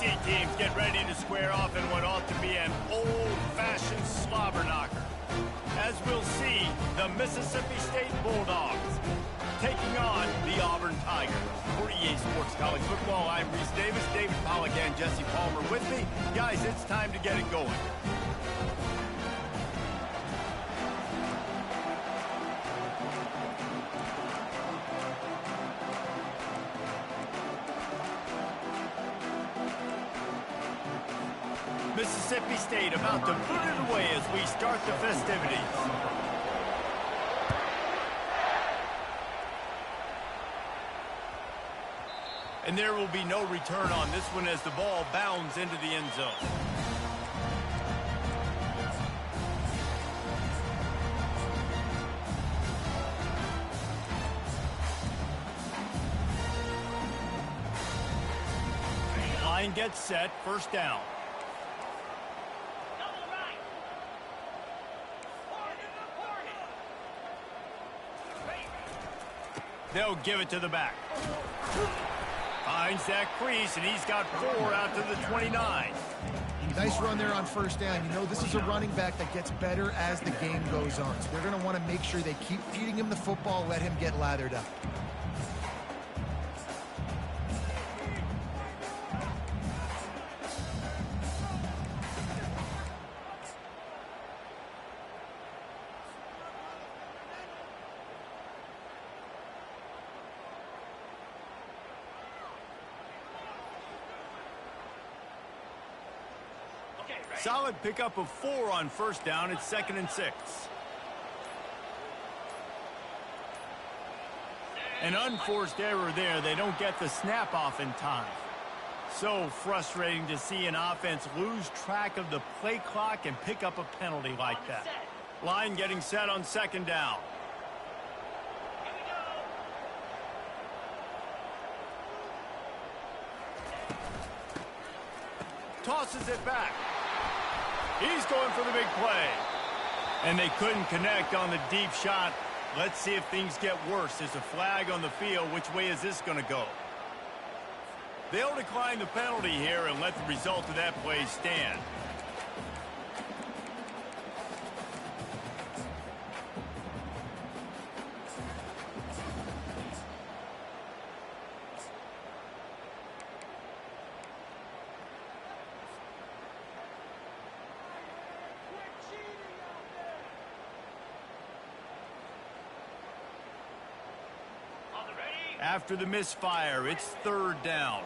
SEC teams get ready to square off in what ought to be an old-fashioned slobber knocker. As we'll see, the Mississippi State Bulldogs taking on the Auburn Tigers. For EA Sports College Football, I'm Reese Davis, David Pollack, and Jesse Palmer with me. Guys, it's time to get it going. Mississippi State about to put it away as we start the festivities. And there will be no return on this one as the ball bounds into the end zone. Line gets set, first down. They'll give it to the back. Finds that crease, and he's got 4 out to the 29. Nice run there on first down. You know, this is a running back that gets better as the game goes on. So they're going to want to make sure they keep feeding him the football, let him get lathered up. Solid pickup of 4 on first down. It's 2nd and 6. An unforced error there. They don't get the snap off in time. So frustrating to see an offense lose track of the play clock and pick up a penalty like that. Line getting set on 2nd down. Tosses it back. He's going for the big play. And they couldn't connect on the deep shot. Let's see if things get worse. There's a flag on the field. Which way is this going to go? They'll decline the penalty here and let the result of that play stand. After the misfire, it's 3rd down.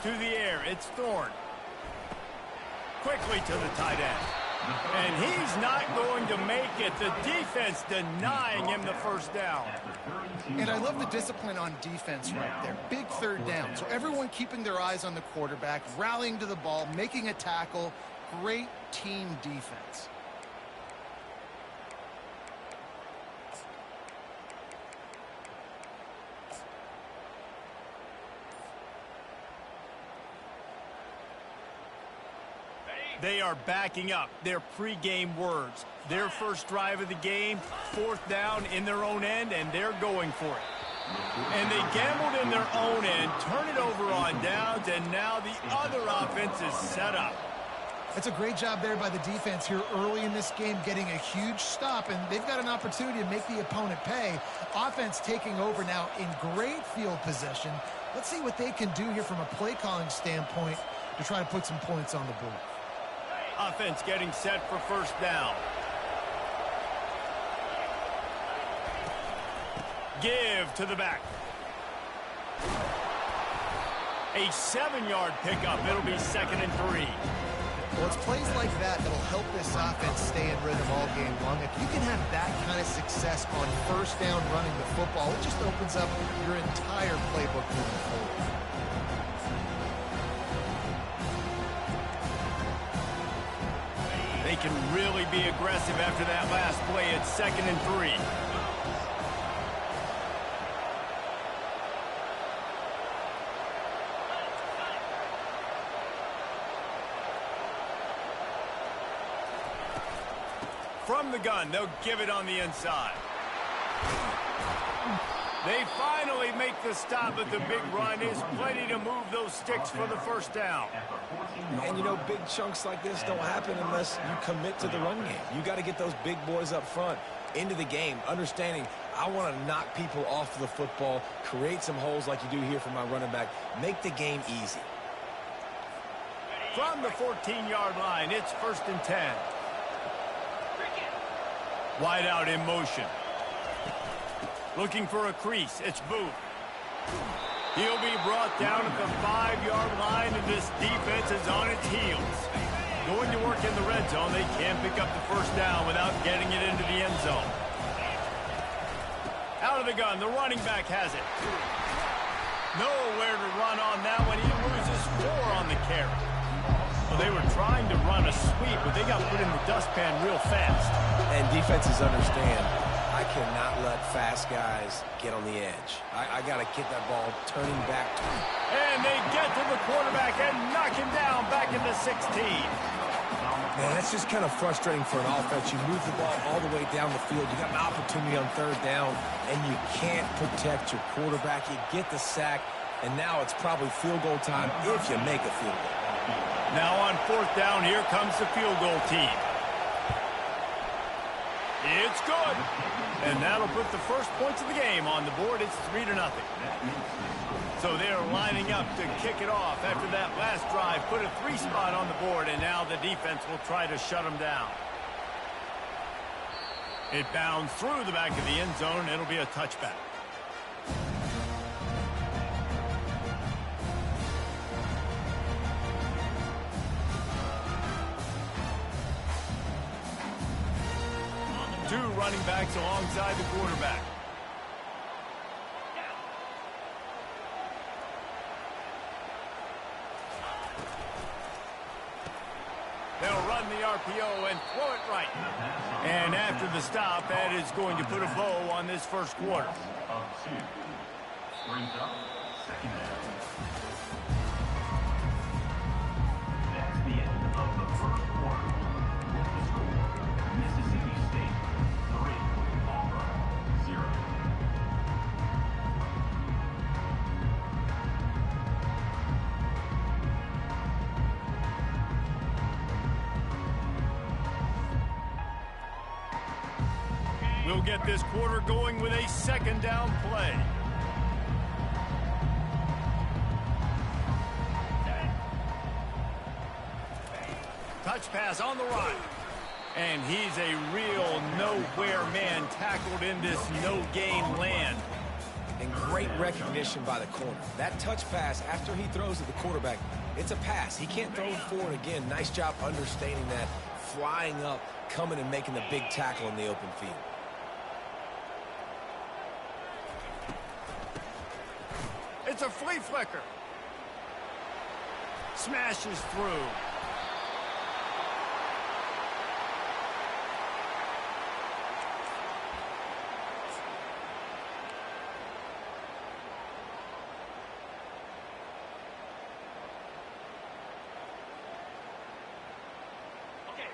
To the air, it's Thorne. Quickly to the tight end. And he's not going to make it. The defense denying him the first down. And I love the discipline on defense right there. Big 3rd down. So everyone keeping their eyes on the quarterback, rallying to the ball, making a tackle. Great team defense. They are backing up their pregame words. Their first drive of the game, 4th down in their own end, and they're going for it. And they gambled in their own end, turn it over on downs, and now the other offense is set up. That's a great job there by the defense here early in this game, getting a huge stop, and they've got an opportunity to make the opponent pay. Offense taking over now in great field possession. Let's see what they can do here from a play calling standpoint to try to put some points on the board. Offense getting set for first down. Give to the back. A 7-yard pickup. It'll be 2nd and 3. Well, it's plays like that that'll help this offense stay in rhythm all game long. If you can have that kind of success on first down running the football, it just opens up your entire playbook moving forward. They can really be aggressive after that last play. It's 2nd and 3. From the gun, they'll give it on the inside. They finally make the stop, but the big run is plenty to move those sticks for the first down. And, you know, big chunks like this don't happen unless you commit to the run game. You got to get those big boys up front into the game, understanding I want to knock people off the football, create some holes like you do here for my running back, make the game easy. From the 14-yard line, it's 1st and 10. Wide out in motion. Looking for a crease. It's Booth. He'll be brought down at the 5-yard line, and this defense is on its heels. Going to work in the red zone. They can't pick up the first down without getting it into the end zone. Out of the gun, the running back has it. Nowhere to run on that one. He loses 4 on the carry. Well, they were trying to run a sweep, but they got put in the dustpan real fast. And defenses understand, I cannot let fast guys get on the edge. I got to get that ball turning back to him. And they get to the quarterback and knock him down back into 16. Man, that's just kind of frustrating for an offense. You move the ball all the way down the field. You got an opportunity on 3rd down, and you can't protect your quarterback. You get the sack, and now it's probably field goal time if you make a field goal. Now on 4th down, here comes the field goal team. It's good. And that'll put the first points of the game on the board. It's 3-0. So they're lining up to kick it off after that last drive. Put a 3 spot on the board, and now the defense will try to shut them down. It bounds through the back of the end zone. It'll be a touchback. Two running backs alongside the quarterback. They'll run the RPO and throw it right. And after the stop, that is going to put a bow on this first quarter. Brings up 2nd down. That's the end of the first quarter. The score, Mississippi State 3, Auburn 0. We'll get this quarter going with a 2nd down play. Touch pass on the right. And he's a real nowhere man tackled in this no-gain land. And great recognition by the corner. That touch pass, after he throws to the quarterback, it's a pass. He can't throw it forward again. Nice job understanding that, flying up, coming and making the big tackle in the open field. It's a flea flicker. Smashes through.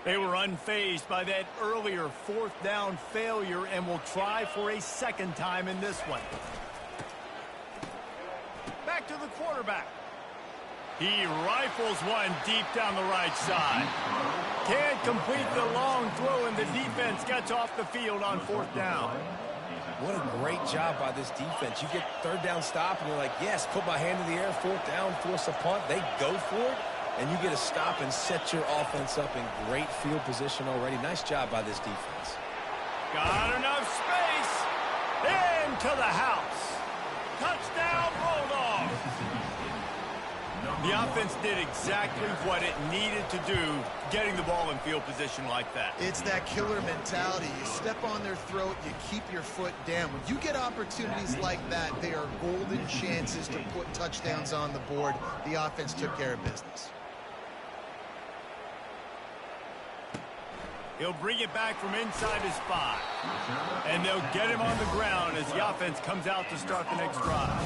They were unfazed by that earlier 4th down failure and will try for a 2nd time in this one. Back to the quarterback. He rifles one deep down the right side. Can't complete the long throw, and the defense gets off the field on 4th down. What a great job by this defense. You get 3rd down stop, and you're like, yes, put my hand in the air, 4th down, force a punt. They go for it, and you get a stop and set your offense up in great field position already. Nice job by this defense. Got enough space. Into the house. Touchdown, Bulldogs. The offense did exactly what it needed to do, getting the ball in field position like that. It's that killer mentality. You step on their throat, you keep your foot down. When you get opportunities like that, they are golden chances to put touchdowns on the board. The offense took care of business. He'll bring it back from inside his 5. And they'll get him on the ground as the offense comes out to start the next drive.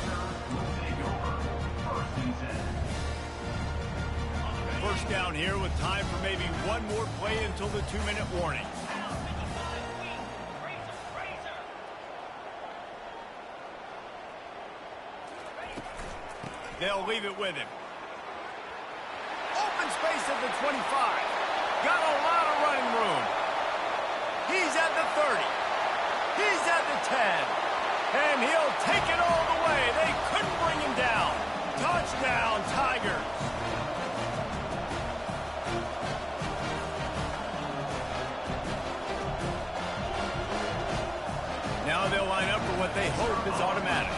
First down here with time for maybe one more play until the 2-minute warning. They'll leave it with him. Open space at the 25. Got a lot of running room. He's at the 30. He's at the 10. And he'll take it all the way. They couldn't bring him down. Touchdown, Tigers. Now they'll line up for what they hope is automatic.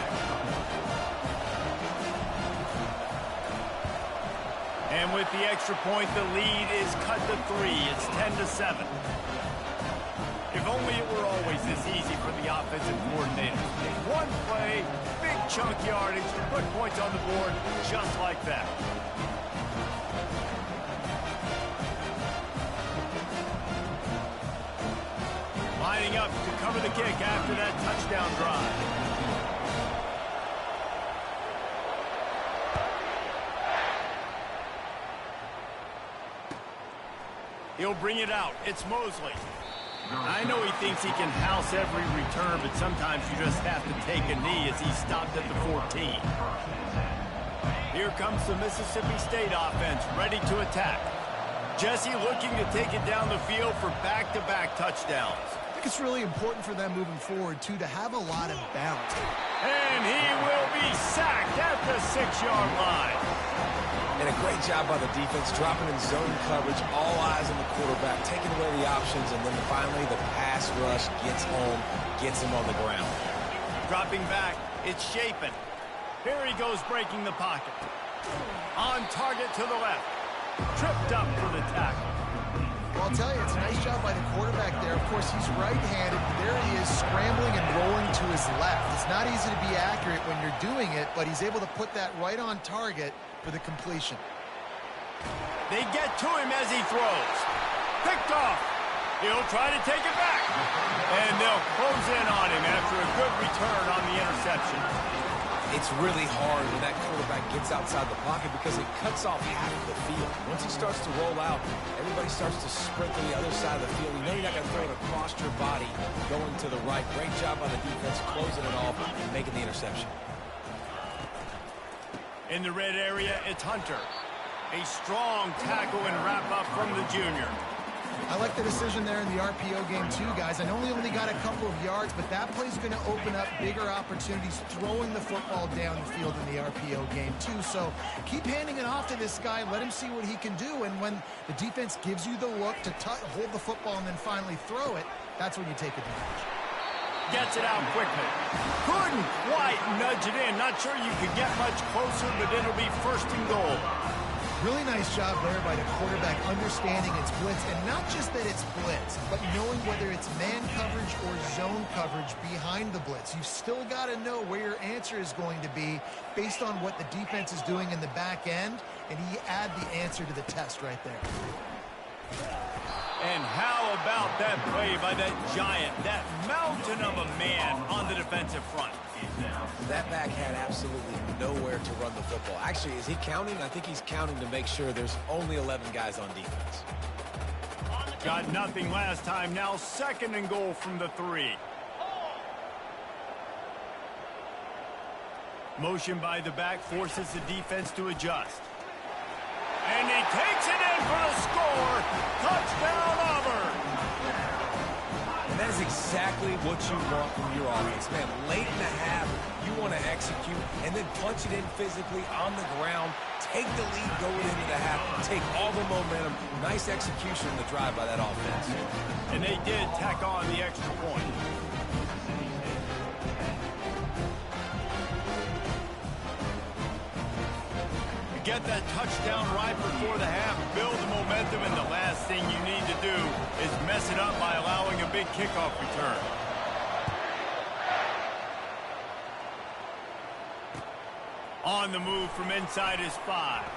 And with the extra point, the lead is cut to 3. It's 10-7. If only it were always this easy for the offensive coordinator. One play, big chunk yardage, put points on the board just like that. Lining up to cover the kick after that touchdown drive. He'll bring it out. It's Mosley. I know he thinks he can house every return, but sometimes you just have to take a knee as he stopped at the 14. Here comes the Mississippi State offense, ready to attack. Jesse looking to take it down the field for back-to-back touchdowns. I think it's really important for them moving forward, too, to have a lot of balance. And he will be sacked at the 6-yard line. And a great job by the defense, dropping in zone coverage, all eyes on the quarterback, taking away the options, and then finally the pass rush gets home, gets him on the ground. Dropping back, it's Shapen. Here he goes breaking the pocket. On target to the left. Tripped up for the tackle. Well, I'll tell you, it's a nice job by the quarterback there. Of course, he's right-handed. There he is scrambling and rolling to his left. It's not easy to be accurate when you're doing it, but he's able to put that right on target for the completion. They get to him as he throws. Picked off. He'll try to take it back. And they'll close in on him after a good return on the interception. It's really hard when that quarterback gets outside the pocket because it cuts off half of the field. Once he starts to roll out, everybody starts to sprint to the other side of the field. You know you're not going to throw it across your body going to the right. Great job by the defense closing it off and making the interception. In the red area, it's Hunter. A strong tackle and wrap-up from the junior. I like the decision there in the RPO game too, guys. I know he only got a couple of yards, but that play's going to open up bigger opportunities throwing the football down the field in the RPO game too. So keep handing it off to this guy. Let him see what he can do. And when the defense gives you the look to hold the football and then finally throw it, that's when you take advantage. Gets it out quickly. Couldn't quite nudge it in. Not sure you could get much closer, but it'll be 1st and goal. Really nice job there by the quarterback understanding it's blitz, and not just that it's blitz, but knowing whether it's man coverage or zone coverage behind the blitz. You've still got to know where your answer is going to be based on what the defense is doing in the back end, and he add the answer to the test right there. And how about that play by that giant, that mountain of a man on the defensive front? That back had absolutely nowhere to run the football. Actually, is he counting? I think he's counting to make sure there's only 11 guys on defense. Got nothing last time. Now 2nd and goal from the 3. Motion by the back forces the defense to adjust. And he takes it in for the score. Touchdown, Auburn. And that is exactly what you want from your offense, man. Late in the half, you want to execute and then punch it in physically on the ground. Take the lead going into the half. Take all the momentum. Nice execution in the drive by that offense. And they did tack on the extra point. Get that touchdown right before the half, build the momentum, and the last thing you need to do is mess it up by allowing a big kickoff return. On the move from inside his 5.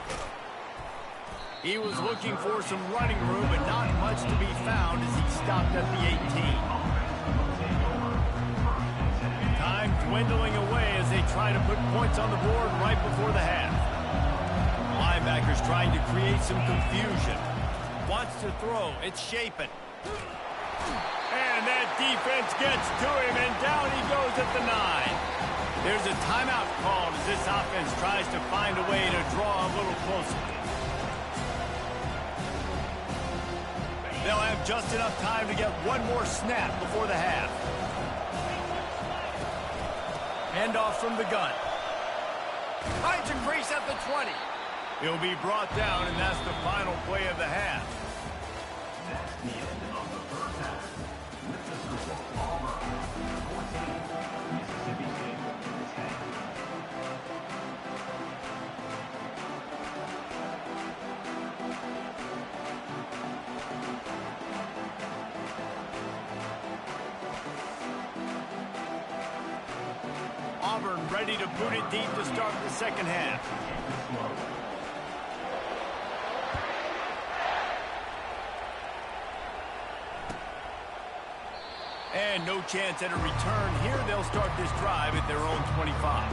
He was looking for some running room, but not much to be found as he stopped at the 18. Time dwindling away as they try to put points on the board right before the half. Linebackers trying to create some confusion. Wants to throw. It's Shapen. And that defense gets to him, and down he goes at the 9. There's a timeout called as this offense tries to find a way to draw a little closer. They'll have just enough time to get one more snap before the half. Handoff from the gun. Finds a crease at the 20. He'll be brought down, and that's the final play of the half. That's the end of the first half. With the score, Auburn 14, Mississippi State 10. Auburn ready to boot it deep to start the second half. And no chance at a return here. They'll start this drive at their own 25.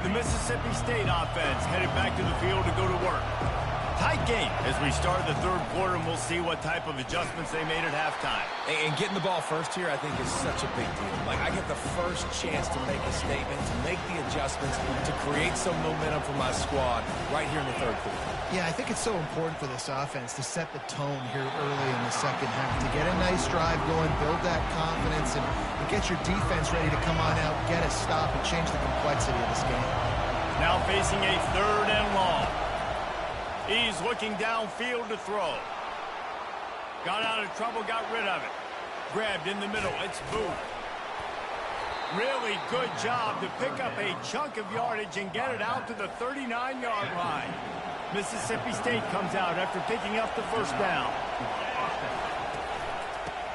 The Mississippi State offense headed back to the field to go to work. Tight game as we start the third quarter, and we'll see what type of adjustments they made at halftime. And getting the ball first here, I think, is such a big deal. Like, I get the first chance to make a statement, to make the adjustments, to create some momentum for my squad right here in the third quarter. Yeah, I think it's so important for this offense to set the tone here early in the second half, to get a nice drive going, build that confidence, and get your defense ready to come on out, get a stop, and change the complexity of this game. Now facing a third and long. He's looking downfield to throw. Got out of trouble, got rid of it. Grabbed in the middle, it's Booth. Really good job to pick up a chunk of yardage and get it out to the 39-yard line. Mississippi State comes out after picking up the first down.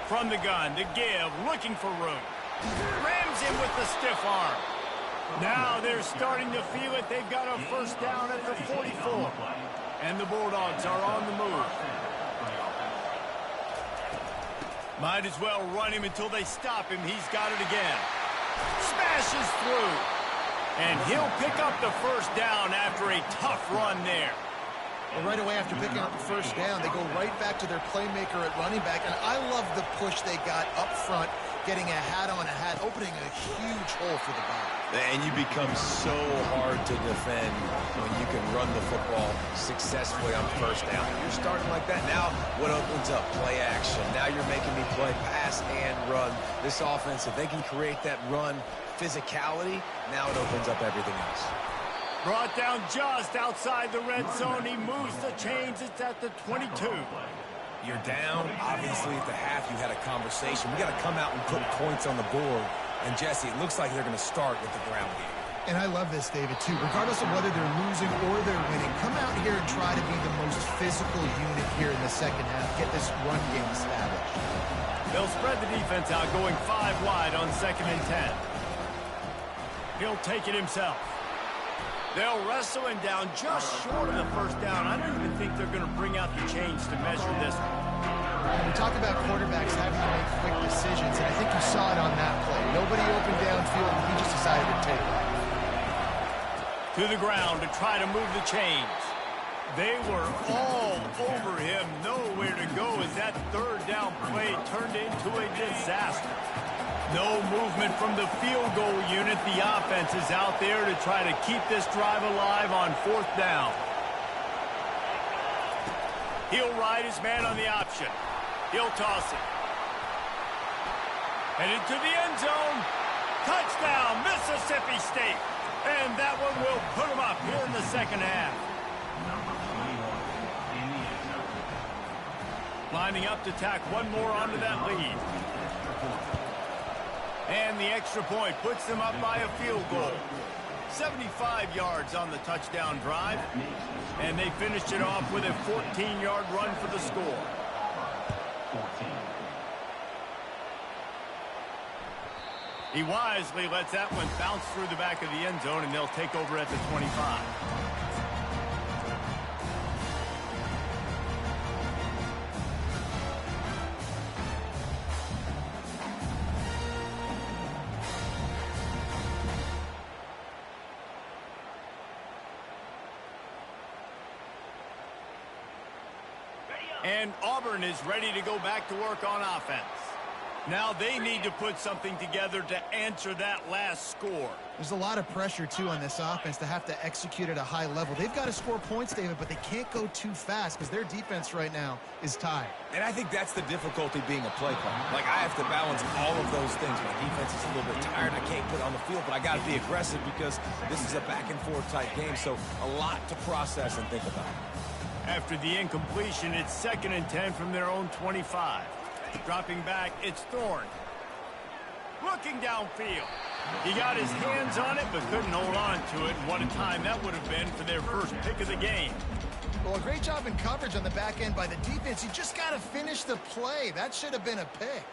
From the gun to give, looking for room. Rams him with the stiff arm. Now they're starting to feel it. They've got a first down at the 44. And the Bulldogs are on the move. Might as well run him until they stop him. He's got it again. Smashes through. And he'll pick up the first down after a tough run there. Well, right away after picking up the first down, they go right back to their playmaker at running back. And I love the push they got up front, getting a hat on a hat, opening a huge hole for the ball. And you become so hard to defend when you can run the football successfully on first down. You're starting like that. Now what opens up? Play action. Now you're making me play pass and run. This offense, if they can create that run physicality, now it opens up everything else. Brought down just outside the red zone. He moves the chains. It's at the 22. You're down. Obviously, at the half, you had a conversation. We got to come out and put points on the board. And, Jesse, it looks like they're going to start with the ground game. And I love this, David, too. Regardless of whether they're losing or they're winning, come out here and try to be the most physical unit here in the second half. Get this run game established. They'll spread the defense out, going 5 wide on 2nd and 10. He'll take it himself. They'll wrestle him down just short of the first down. I don't even think they're going to bring out the chains to measure this one. We talk about quarterbacks having to make quick decisions, and I think you saw it on that play. Nobody open downfield, and he just decided to take it. To the ground to try to move the chains. They were all over him. Nowhere to go as that third down play turned into a disaster. No movement from the field goal unit. The offense is out there to try to keep this drive alive on 4th down. He'll ride his man on the option. He'll toss it. Headed to the end zone. Touchdown, Mississippi State. And that one will put them up here in the second half. Number 21 in the end zone. Lining up to tack one more onto that lead. And the extra point puts them up by a field goal. 75 yards on the touchdown drive. And they finished it off with a 14-yard run for the score. 14. He wisely lets that one bounce through the back of the end zone, and they'll take over at the 25. And Auburn is ready to go back to work on offense. Now they need to put something together to answer that last score. There's a lot of pressure, too, on this offense to have to execute at a high level. They've got to score points, David, but they can't go too fast because their defense right now is tied. And I think that's the difficulty being a play caller. Like, I have to balance all of those things. My defense is a little bit tired. I can't put it on the field, but I got to be aggressive because this is a back-and-forth type game, so a lot to process and think about. After the incompletion, it's 2nd and 10 from their own 25. Dropping back, it's Thorne. Looking downfield. He got his hands on it, but couldn't hold on to it. And what a time that would have been for their first pick of the game. Well, a great job in coverage on the back end by the defense. You just got to finish the play. That should have been a pick.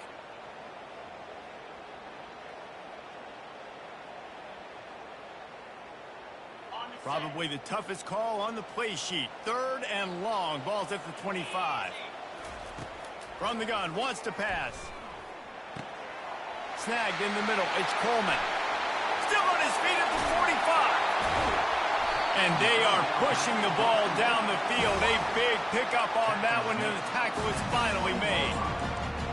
Probably the toughest call on the play sheet. 3rd and long. Ball's at the 25. From the gun, wants to pass. Snagged in the middle, it's Coleman. Still on his feet at the 45. And they are pushing the ball down the field. A big pickup on that one, and the tackle is finally made.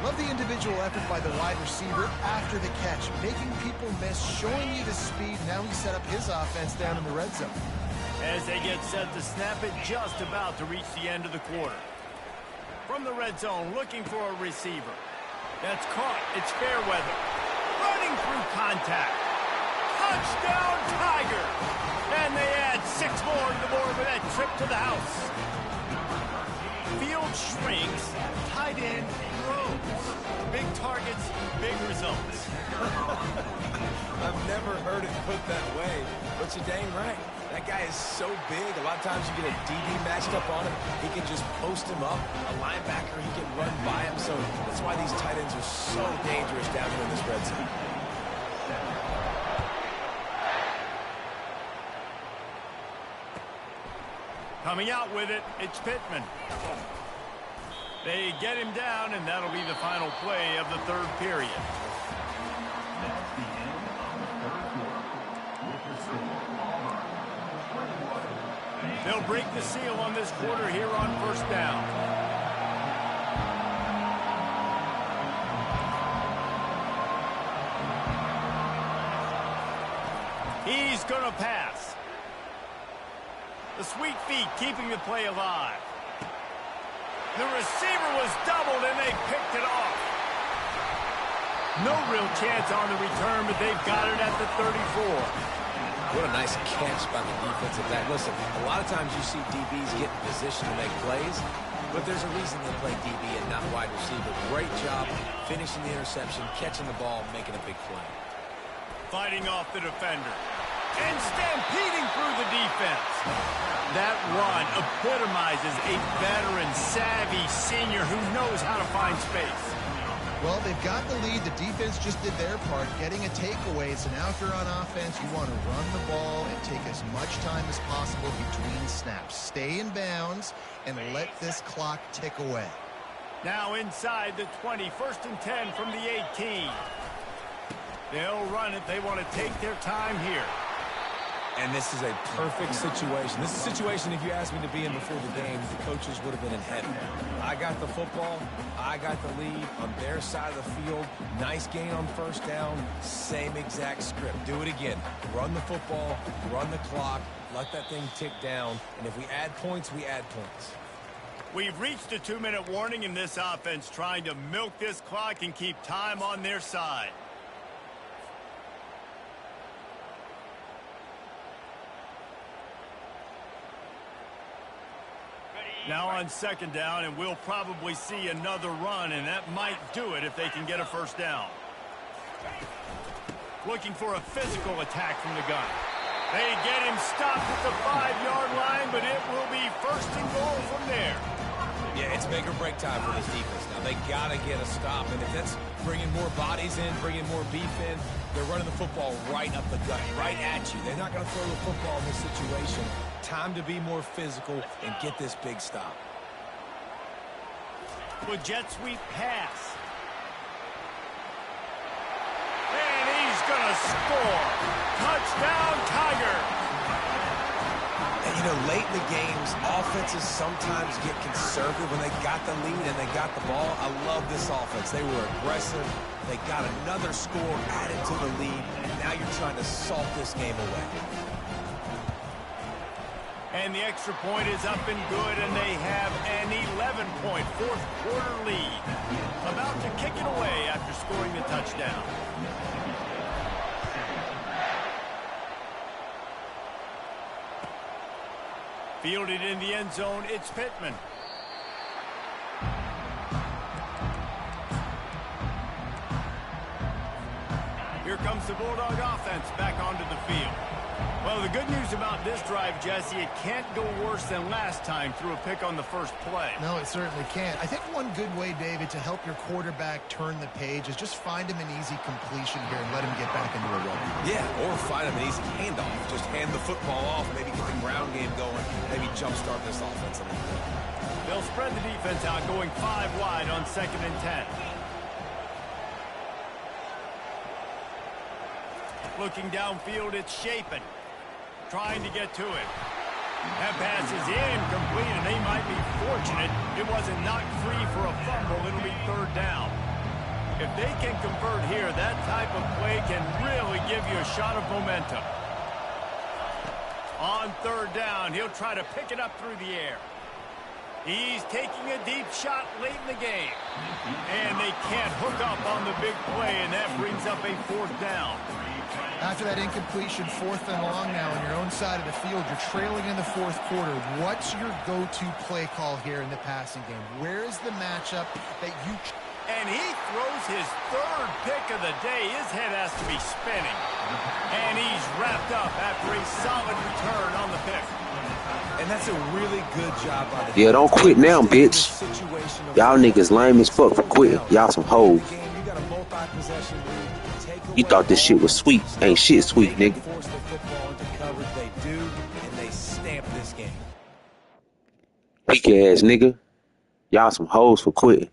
Love the individual effort by the wide receiver after the catch, making people miss, showing you the speed. Now he set up his offense down in the red zone. As they get set to snap it, just about to reach the end of the quarter. From the red zone, looking for a receiver. That's caught. It's Fairweather. Running through contact. Touchdown, Tiger! And they add 6 more to the board with that trip to the house. Field shrinks. Tight end grows. Big targets, big results. I've never heard it put that way, but you're dang right. That guy is so big. A lot of times you get a DB matched up on him. He can just post him up. A linebacker, he can run by him. So that's why these tight ends are so dangerous down here in this red zone. Coming out with it, it's Pittman. They get him down, and that'll be the final play of the 3rd period. That's the end of the 3rd quarter. With the score, Auburn 21. They'll break the seal on this quarter here on 1st down. He's going to pass. The sweet feet keeping the play alive. The receiver was doubled, and they picked it off. No real chance on the return, but they've got it at the 34. What a nice catch by the defensive back. Listen, a lot of times you see DBs get in position to make plays, but there's a reason they play DB and not wide receiver. Great job finishing the interception, catching the ball, making a big play. Fighting off the defender. And stampeding through the defense. That run epitomizes a veteran, savvy senior who knows how to find space. Well, they've got the lead. The defense just did their part, getting a takeaway. So now if you're on offense, you want to run the ball and take as much time as possible between snaps. Stay in bounds and let this clock tick away. Now inside the 20, 1st and 10 from the 18. They'll run it. They want to take their time here. And this is a perfect situation. This is a situation, if you asked me to be in before the game, the coaches would have been in heaven. I got the football. I got the lead on their side of the field. Nice gain on 1st down. Same exact script. Do it again. Run the football, run the clock, let that thing tick down. And if we add points, we add points. We've reached a 2-minute warning in this offense, trying to milk this clock and keep time on their side. Now on 2nd down, and we'll probably see another run, and that might do it if they can get a 1st down. Looking for a physical attack from the gun. They get him stopped at the 5-yard line, but it will be 1st and goal from there. Yeah, it's make or break time for this defense. Now, they got to get a stop, and if that's bringing more bodies in, bringing more beef in, they're running the football right up the gut, right at you. They're not going to throw the football in this situation. Time to be more physical and get this big stop. With jet sweep pass. And he's going to score. Touchdown, Tiger. And, you know, late in the games, offenses sometimes get conservative when they got the lead and they got the ball. I love this offense. They were aggressive. They got another score added to the lead. And now you're trying to salt this game away. And the extra point is up and good, and they have an 11-point fourth-quarter lead. About to kick it away after scoring the touchdown. Fielded in the end zone, it's Pittman. Here comes the Bulldog offense back onto the field. Well, the good news about this drive, Jesse, it can't go worse than last time through a pick on the first play. No, it certainly can't. I think one good way, David, to help your quarterback turn the page is just find him an easy completion here and let him get back into a run. Yeah, or find him an easy handoff. Just hand the football off, maybe get the ground game going, maybe jumpstart this offense a little bit. They'll spread the defense out, going 5 wide on 2nd and 10. Looking downfield, it's Shapen. Trying to get to it. That pass is incomplete, and they might be fortunate it wasn't knocked free for a fumble. It'll be 3rd down. If they can convert here, that type of play can really give you a shot of momentum. On 3rd down, he'll try to pick it up through the air. He's taking a deep shot late in the game. And they can't hook up on the big play, and that brings up a 4th down. After that incompletion, 4th and long now on your own side of the field, you're trailing in the 4th quarter. What's your go-to play call here in the passing game? Where is the matchup that you... And he throws his 3rd pick of the day. His head has to be spinning. And he's wrapped up after a solid return on the pick. And that's a really good job by the Yeah, don't quit now, bitch. Y'all niggas lame as fuck for quitting. Y'all some hoes. You thought this shit was sweet. Ain't shit sweet, nigga. Weak ass nigga. Y'all some hoes for quitting.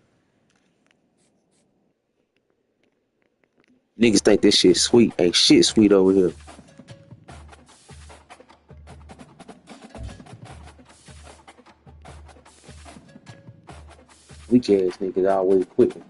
Niggas think this shit sweet. Ain't shit sweet over here. Weak ass niggas always quitting.